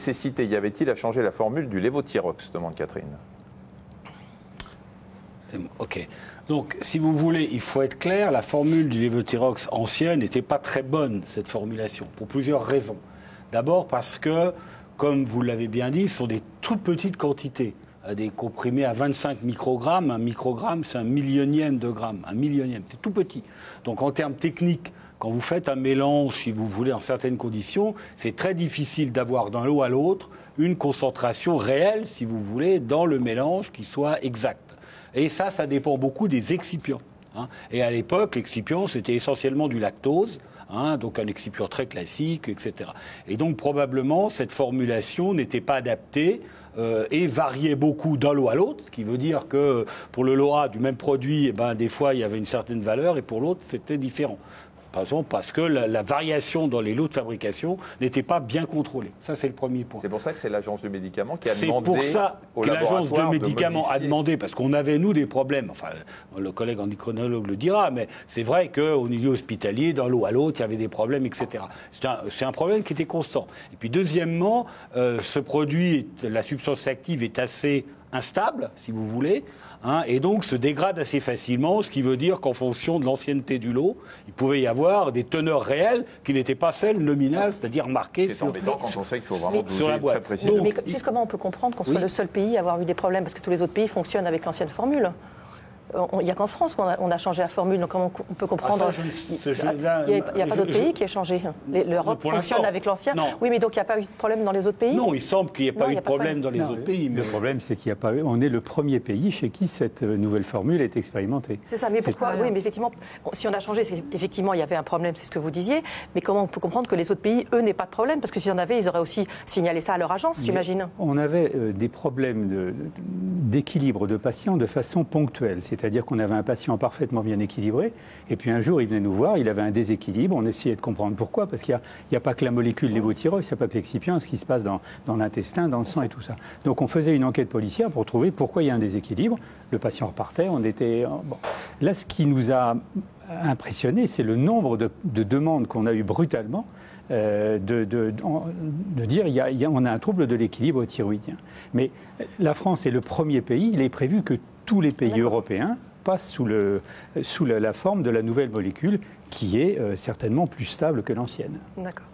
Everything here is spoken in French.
nécessité y avait-il à changer la formule du lévothyrox, demande Catherine. Ok. Donc, si vous voulez, il faut être clair, la formule du lévothyrox ancienne n'était pas très bonne, cette formulation, pour plusieurs raisons. D'abord parce que, comme vous l'avez bien dit, ce sont des toutes petites quantités. Des comprimés à 25 microgrammes. Un microgramme, c'est un millionième de gramme. Un millionième, c'est tout petit. Donc, en termes techniques, quand vous faites un mélange, si vous voulez, en certaines conditions, c'est très difficile d'avoir d'un lot à l'autre une concentration réelle, si vous voulez, dans le mélange qui soit exacte. Et ça dépend beaucoup des excipients. Et à l'époque, l'excipient, c'était essentiellement du lactose, donc un excipient très classique, etc. Et donc, probablement, cette formulation n'était pas adaptée et variait beaucoup d'un lot à l'autre, ce qui veut dire que pour le lot A du même produit, des fois, il y avait une certaine valeur, et pour l'autre, c'était différent. Par exemple, parce que la variation dans les lots de fabrication n'était pas bien contrôlée. Ça, c'est le premier point. C'est pour ça que c'est l'agence du médicament qui a demandé. C'est pour ça que l'agence du médicament a demandé, parce qu'on avait, nous, des problèmes. Enfin, le collègue endocrinologue le dira, mais c'est vrai qu'au niveau hospitalier, d'un lot à l'autre, il y avait des problèmes, etc. C'est un problème qui était constant. Et puis, deuxièmement, ce produit, la substance active est assez instable, si vous voulez, et donc se dégrade assez facilement, ce qui veut dire qu'en fonction de l'ancienneté du lot, il pouvait y avoir des teneurs réelles qui n'étaient pas celles nominales, c'est-à-dire marquées sur quand on sait qu'il faut vraiment sur la boîte. Très précisément. Mais juste comment on peut comprendre qu'on soit le seul pays à avoir eu des problèmes, parce que tous les autres pays fonctionnent avec l'ancienne formule. Il n'y a qu'en France où on a changé la formule, donc comment on peut comprendre Il n'y a pas d'autre pays qui a changé. L'Europe fonctionne avec l'ancien. Oui, mais donc il n'y a pas eu de problème dans les autres pays? Non, il semble qu'il n'y ait pas eu de problème dans les autres pays. Le problème, c'est qu'il n'y a pas eu. On est le premier pays chez qui cette nouvelle formule est expérimentée. C'est ça, mais pourquoi? Oui, mais effectivement, si on a changé, c'est qu'effectivement, il y avait un problème, c'est ce que vous disiez, mais comment on peut comprendre que les autres pays, eux, n'aient pas de problème? Parce que s'il y en avait, ils auraient aussi signalé ça à leur agence, j'imagine. On avait des problèmes d'équilibre de patients de façon ponctuelle. C'est-à-dire qu'on avait un patient parfaitement bien équilibré, et puis un jour, il venait nous voir, il avait un déséquilibre, on essayait de comprendre pourquoi, parce qu'il n'y a pas que la molécule lévothyrox, il n'y a pas que l'excipient, ce qui se passe dans l'intestin, dans le sang et tout ça. Donc on faisait une enquête policière pour trouver pourquoi il y a un déséquilibre. Le patient repartait, on était... Bon. Là, ce qui nous a impressionné, c'est le nombre de demandes qu'on a eues brutalement, de dire on a un trouble de l'équilibre thyroïdien. Mais la France est le premier pays, il est prévu que tous les pays européens passent sous la forme de la nouvelle molécule qui est certainement plus stable que l'ancienne. D'accord.